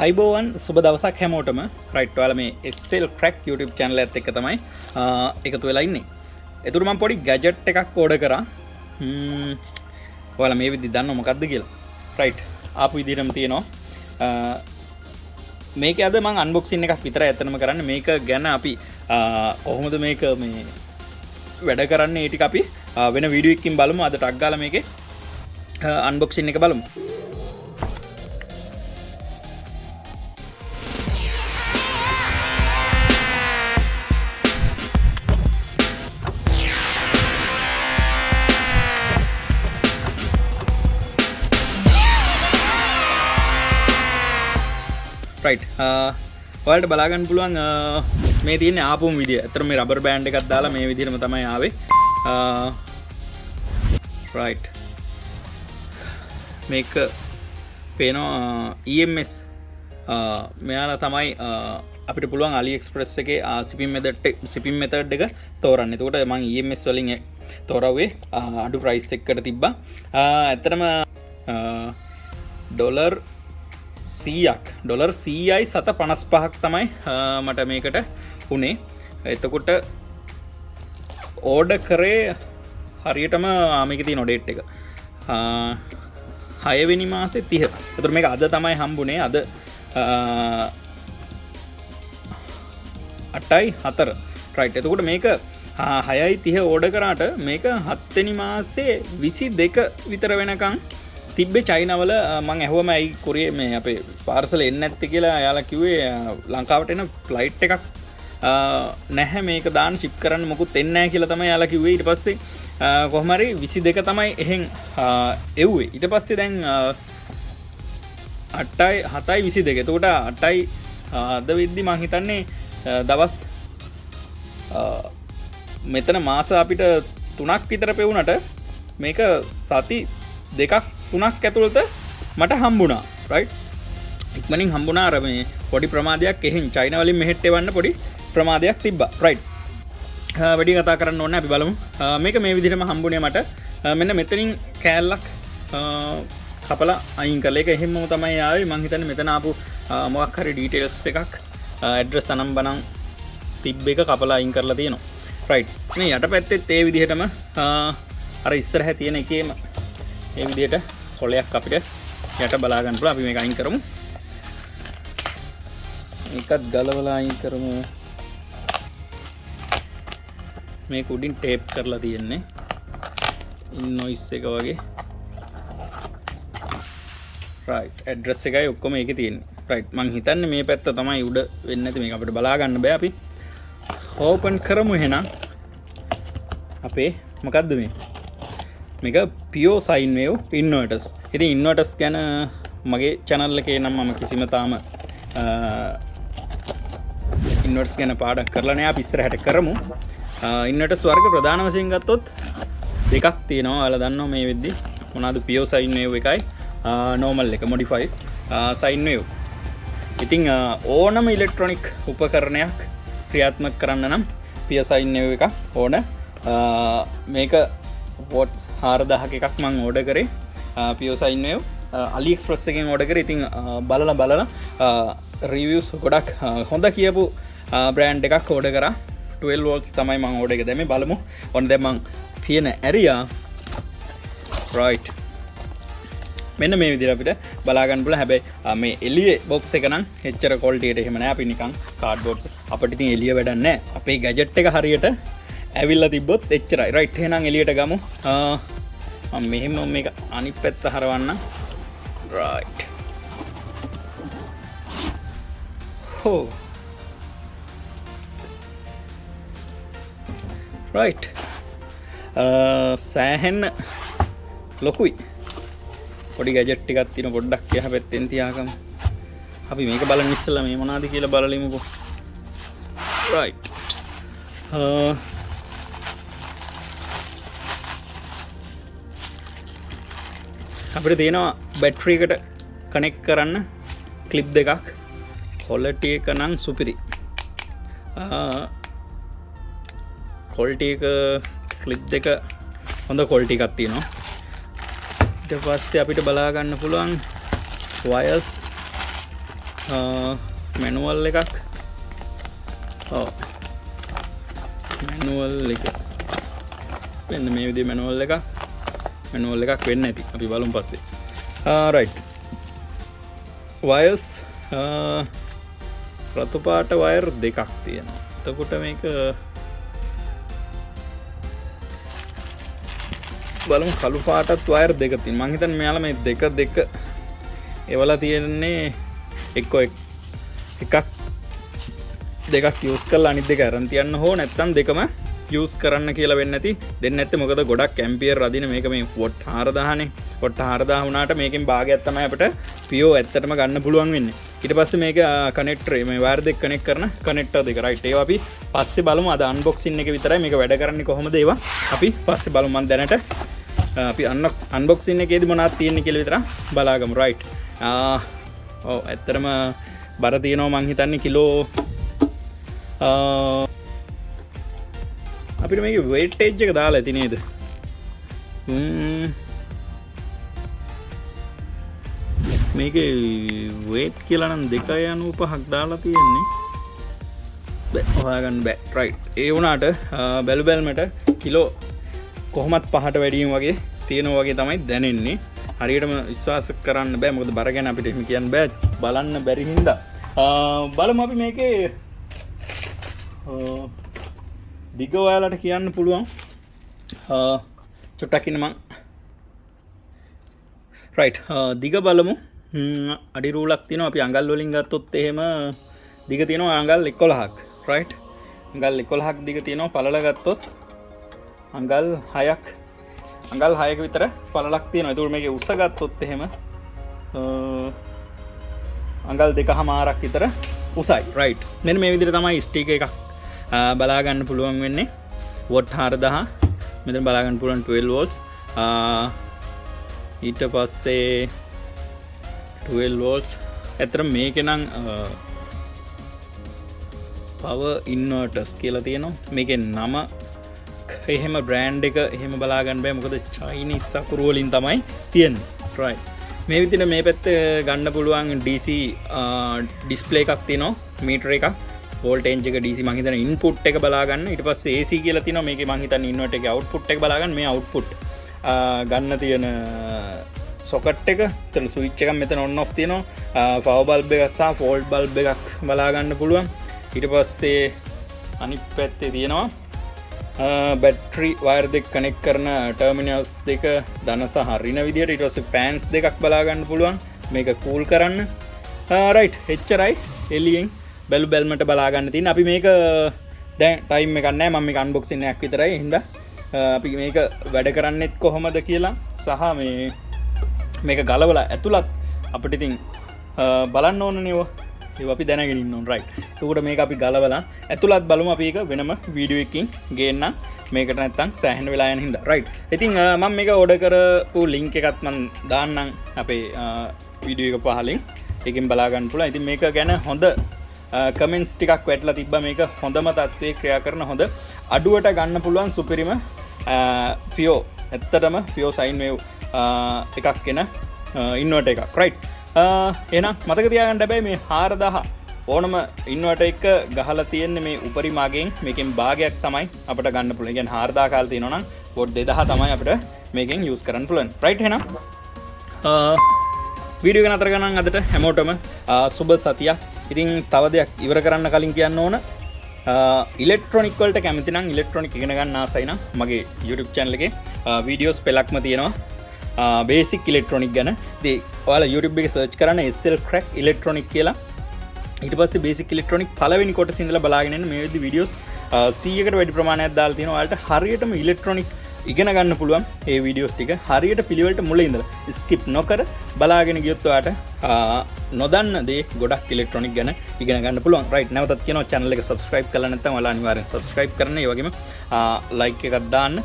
අයිබෝවන් සුබ දවසක් හැමෝටම රයිට් ඔයාලා මේ SL Crack YouTube channel එකත් එක්ක තමයි එකතු වෙලා ඉන්නේ. ඒතර මම පොඩි ගැජට් එකක් ඕඩර් කරා. ඔයාලා මේ විදිහ දන්නව මොකද්ද කියලා. රයිට් ආපු විදිහටම තියෙනවා. මේක අද මම අන්බොක්සින් එකක් විතරයි ඇත්තටම කරන්නේ. මේක ගැන අපි කොහොමද මේක මේ වැඩ කරන්නේ ඒ ටික අපි වෙන වීඩියෝ එකකින් බලමු. අද ටක් ගාලා මේකේ අන්බොක්සින් එක බලමු. රයිට් ඔයාලට බලා ගන්න පුළුවන් මේ තියෙන්නේ ආපුම් විදිය. ඇත්තට මේ රබර් බෑන්ඩ් එකක් දාලා මේ විදිහටම තමයි ආවේ. රයිට් මේක පේනවා EMS මෙයාලා තමයි අපිට පුළුවන් AliExpress එකේ shipping method එක තෝරන්න. එතකොට මම EMS වලින් තෝරාවේ අඩු price එකකට තිබ්බා. ඇත්තටම ඩොලර් 100යි 755ක් තමයි මට මේකට උනේ. එතකොට ඕඩර් කරේ හරියටම මේකේ තියෙන ඩේට් එක 6 වෙනි මාසේ 30. එතකොට මේක අද තමයි හම්බුනේ. අද 8/4 රයිට්. එතකොට මේක 6/30 ඕඩර් කරාට මේක 7 වෙනි මාසේ 22 විතර වෙනකන් තිබ්බේ චයිනාවල. මං ඇහුවම ඇයි කොරියේ මේ අපේ පාර්සල් එන්නේ නැත්තේ කියලා. එයාලා කිව්වේ ලංකාවට එන ෆ්ලයිට් එකක් නැහැ මේක දාන්න ෂිප් කරන්න මොකුත් එන්නේ නැහැ කියලා තමයි එයාලා කිව්වේ. ඊට පස්සේ කොහොම හරි 22 තමයි එහෙන් එව්වේ. ඊට පස්සේ දැන් 7/22. එතකොට 8යි අද වෙද්දි මං හිතන්නේ දවස් මෙතන මාස අපිට 3ක් විතර පෙවුනට මේක සති 2-3ක් ඇතුළත මට හම්බුණා. රයිට් ඉක්මනින් හම්බුණා. අර මේ පොඩි ප්‍රමාදයක් එහෙන් චයිනා වලින් මෙහෙට එවන්න පොඩි ප්‍රමාදයක් තිබ්බා. රයිට් වැඩි කතා කරන්න ඕනේ. අපි බලමු. මේක මේ විදිහටම හම්බුනේ මට. මෙන්න මෙතනින් කෑල්ලක් කපලා අයින් කරලා ඒක එහෙමම තමයි ආවේ. මං හිතන්නේ මෙතන ආපු මොකක් හරි ඩීටේල්ස් එකක් ඇඩ්‍රස් අනම් බනම් තිබ්බ එක කපලා අයින් කරලා තියෙනවා. රයිට් මේ යටපැත්තෙත් ඒ විදිහටම අර ඉස්සරහ තියෙන එකේම ඒ විදිහට කොලයක් අපිට යට බලා ගන්න පුළුවන්. අපි මේක අයින් කරමු. මේකත් ගලවලා අයින් කරමු. මේක උඩින් ටේප් කරලා තියෙන්නේ ඉන්වොයිස් එක වගේ. රයිට් ඇඩ්‍රස් එකයි ඔක්කොම ඒකේ තියෙන්නේ. රයිට් මං හිතන්නේ මේ පැත්ත තමයි උඩ වෙන්නේ නැති. මේක අපිට බලා ගන්න බෑ. අපි ඕපන් කරමු එහෙනම්. අපේ මොකද්ද මේ? මේක pure sine wave inverters. ඉතින් inverters ගැන මගේ channel එකේ නම් මම කිසිම තාම inverters ගැන පාඩම් කරලා නැහැ. අපි ඉස්සරහට කරමු. inverters වර්ග ප්‍රධාන වශයෙන් ගත්තොත් දෙකක් තියෙනවා. ඔයාලා දන්නවා මේ වෙද්දි මොනවාද pure sine wave එකයි normal එක modified sine wave. ඉතින් ඕනම ඉලෙක්ට්‍රොනික උපකරණයක් ක්‍රියාත්මක කරන්න නම් pure sine wave එක ඕන. මේක වොට්ස් 4000ක එකක් මම ඕඩර් කරේ pure sine wave AliExpress එකෙන් ඕඩර් කරේ. ඉතින් බලලා රිවිව්ස් ගොඩක් හොඳ කියපු බ්‍රෑන්ඩ් එකක් ඕඩර් කරා. 12 volts තමයි මම ඕඩර් එකේ දැම්මේ. බලමු. ඔන්න දැන් මම පියන ඇරියා. රයිට් මෙන්න මේ විදිහට අපිට බලා ගන්න පුළුවන්. හැබැයි මේ එළියේ බොක්ස් එක නම් එච්චර ක්වොලිටි එකට එහෙම නෑ. අපි නිකන් කාඩ්බෝඩ් අපිට ඉතින් එළිය වැඩක් නෑ. අපේ ගැජට් එක හරියට ඇවිල්ලා තිබ්බොත් එච්චරයි. රයිට් එහෙනම් එළියට ගමු. මම මෙහෙම මේක අනිත් පැත්ත හරවන්න. රයිට් හෝ රයිට් සෑහෙන්න ලොකුයි. පොඩි ගැජට් ටිකක් තියෙන. පොඩ්ඩක් එහා පැත්තෙන් තියාගමු. අපි මේක බලන්න ඉස්සෙල්ලා මේ මොනවද කියලා බලලිමුකෝ. රයිට් අපිට තියෙනවා බැටරි එකට කනෙක්ට් කරන්න ක්ලිප් දෙකක්. ක්වොලිටි එක නම් සුපිරි. ක්වොලිටි එක ක්ලිප් දෙක හොඳ ක්වොලිටි එකක් තියෙනවා. ඊට පස්සේ අපිට බලා ගන්න පුළුවන් වයර්ස් මැනුවල් එකක් මැනුවල් එක වෙන්න මේ විදිහේ මැනුවල් එකක් වෙන්න ඇති අපි බලමු පස්සේ right wires රතු පාට wire දෙකක් තියෙනවා එතකොට මේක බලමු කළු පාටත් wire දෙක තියෙනවා මං හිතන්නේ මෙයාලා මේ දෙක ඒවලා තියෙන්නේ එකක් දෙකක් යූස් කරලා අනිත් දෙක අරන් තියන්න හෝ නැත්නම් දෙකම යූස් කරන්න කියලා වෙන්නේ නැති දෙන්නේ නැත්තේ මොකද ගොඩක් ඇම්පියර් රදින මේක මේ වොට් 4000 නේ වොට් 4000 වුණාට මේකෙන් භාගයක් තමයි අපිට PO ඇත්තටම ගන්න පුළුවන් වෙන්නේ ඊට පස්සේ මේක කනෙක්ටර් මේ වයර් දෙක කනෙක්ට් කරන කනෙක්ටර් දෙක රයිට් ඒවා අපි පස්සේ බලමු අද අන්බොක්සින් එක විතරයි මේක වැඩ කරන්නේ කොහොමද ඒවා අපි පස්සේ බලමු මම දැනට අපි අන්බොක්සින් එකේදී මොනවද තියෙන්නේ කියලා විතර බලාගමු රයිට් ඔව් ඇත්තටම බර තියෙනවා මං හිතන්නේ කිලෝ අපිට මේක වේටේජ් එක දාලා ඇති නේද මේකේ වේට් කියලා නම් 2.95ක් දාලා තියෙන්නේ හොයාගන්න බෑ රයිට් ඒ වුණාට බැලුමට කිලෝ කොහොමත් 5ට වැඩිම වගේ තියෙනවා වගේ තමයි දැනෙන්නේ හරියටම විශ්වාස කරන්න බෑ මොකද බර ගැන අපිට එහෙම කියන්න බෑ බලන්න බැරි හින්දා බලමු අපි මේකේ දිග ඔයාලට කියන්න පුළුවන් චුට්ටක් ඉන්න මං රයිට් දිග බලමු අඩි රූලක් තියෙනවා අපි අඟල් වලින් ගත්තොත් එහෙම දිග තියෙනවා අඟල් 11ක් රයිට් අඟල් 11ක් දිග තියෙනවා පළල ගත්තොත් අඟල් 6ක විතර පළලක් තියෙනවා ඒකට මේකේ උස ගත්තොත් එහෙම අඟල් 2.5ක් විතර උසයි රයිට් මෙන්න මේ විදිහට තමයි ස්ටික් එකක් බලා ගන්න පුළුවන් වෙන්නේ වොට් 4000 මෙතන බලා ගන්න පුළුවන් 12 volts ඊට පස්සේ 12 volts ඇත්තට මේකේ නම් power inverters කියලා තියෙනවා මේකේ නම එහෙම බ්‍රෑන්ඩ් එක එහෙම බලා ගන්න බෑ මොකද චයිනීස් අකුරු වලින් තමයි තියෙන්නේ right මේ විදිහට මේ පැත්තේ ගන්න පුළුවන් DC ඩිස්ප්ලේ එකක් තියෙනවා මීටර එකක් වෝල්ටේජ් එක DC මං හිතන්නේ ඉන්පුට් එක බලා ගන්න ඊට පස්සේ AC කියලා තියෙනවා මේකේ මං හිතන්නේ ඉන්වර්ටර් එකේ අවුට්පුට් එක බලා ගන්න මේ අවුට්පුට් ගන්න තියෙන සොකට් එක එතන ස්විච් එකක් මෙතන ඔන් ඔෆ් තියෙනවා පවර් බල්බ් එකක් සහ ෆෝල්ට් බල්බ් එකක් බලා ගන්න පුළුවන් ඊට පස්සේ අනිත් පැත්තේ තියෙනවා බැටරි වයර් දෙක කනෙක්ට් කරන ටර්මිනල්ස් දෙක ධන සහ ඍණ විදියට ඊට පස්සේ ෆෑන්ස් දෙකක් බලා ගන්න පුළුවන් මේක කූල් කරන්න රයිට් එච්චරයි එළියෙන් බැලුමට බලා ගන්න තියෙන අපි මේක දැන් ටයිම් එකක් නැහැ මම මේක අන්බොක්සින් එකක් විතරයි හින්දා අපි මේක වැඩ කරන්නෙත් කොහොමද කියලා සහ මේක ගලවලා ඇතුළත් අපිට ඉතින් බලන්න ඕනනේ ඒව අපි දැනගෙන ඉන්න ඕන රයිට් ඒකට මේක අපි ගලවලා ඇතුළත් බලමු අපි ඒක වෙනම වීඩියෝ එකකින් ගේන්නම් මේකට නැත්තම් සෑහෙන වෙලා යන හින්දා රයිට් ඉතින් මම මේක ඕඩර් කරපු ලින්ක් එකත් මම දාන්නම් අපේ වීඩියෝ එක පහලින් ඒකෙන් බලා ගන්න පුළුවන් ඉතින් මේක ගැන හොඳ කමෙන්ට්ස් ටිකක් වැටලා තිබ්බා මේක හොඳම තත්ත්වයේ ක්‍රියා කරන හොඳ අඩුවට ගන්න පුළුවන් සුපිරිම PO ඇත්තටම PO සයින් වේව් එකක් එන ඉන්වර්ටර් එකක් රයිට් එහෙනම් මතක තියාගන්න හැබැයි මේ 4000 ඕනම ඉන්වර්ටර් එක ගහලා තියෙන්නේ මේ උපරිම අගෙන් මේකෙන් භාගයක් තමයි අපිට ගන්න පුළුවන්. ඒ කියන්නේ 4000 කාල තියෙනවා නම් වොට් 2000 තමයි අපිට මේකෙන් යූස් කරන්න පුළුවන්. රයිට් එහෙනම් වීඩියෝ එක නතර කරනම් අදට හැමෝටම සුබ සතියක්. ඉතින් තව දෙයක් ඉවර කරන්න කලින් කියන්න ඕන ඉලෙක්ට්‍රොනික් වලට කැමති නම් ඉලෙක්ට්‍රොනික් ඉගෙන ගන්න ආසයි නම් මගේ YouTube channel එකේ වීඩියෝස් පෙළක්ම තියෙනවා බේසික් ඉලෙක්ට්‍රොනික් ගැන. ඉතින් ඔයාලා YouTube එකේ සර්ච් කරන්න SL crack electronic කියලා. ඊට පස්සේ බේසික් ඉලෙක්ට්‍රොනික් පළවෙනි කොටස ඉඳලා බලාගෙන ඉන්න මේ විදිහේ වීඩියෝස් 100කට වැඩි ප්‍රමාණයක් දාලා තියෙනවා. ඔයාලට හරියටම ඉලෙක්ට්‍රොනික් ඉගෙන ගන්න පුළුවන් මේ වීඩියෝස් ටික හරියට පිළිවෙලට මුල ඉඳලා ස්කිප් නොකර බලාගෙන ගියොත් ඔයාලට නොදන්න දේ ගොඩක් ඉලෙක්ට්‍රොනික් ගැන ඉගෙන ගන්න පුළුවන්. රයිට් නැවතත් කියනවා channel එක subscribe කරලා නැත්නම් ඔයාලා අනිවාර්යෙන් subscribe කරන්න. ඒ වගේම like එකක් දාන්න,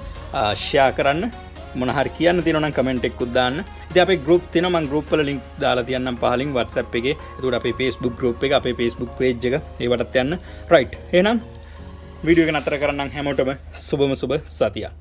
share කරන්න. මොන හරි කියන්න තියෙනවා නම් කමෙන්ට් එකකුත් දාන්න. ඉතින් අපේ group තියෙනවා මම group වල link දාලා තියන්නම් පහලින් WhatsApp එකේ. ඒකට අපේ Facebook group එක, අපේ Facebook page එක ඒවටත් යන්න. right. එහෙනම් වීඩියෝ එක නතර කරන්නම් හැමෝටම සුබම සුබ සතියක්.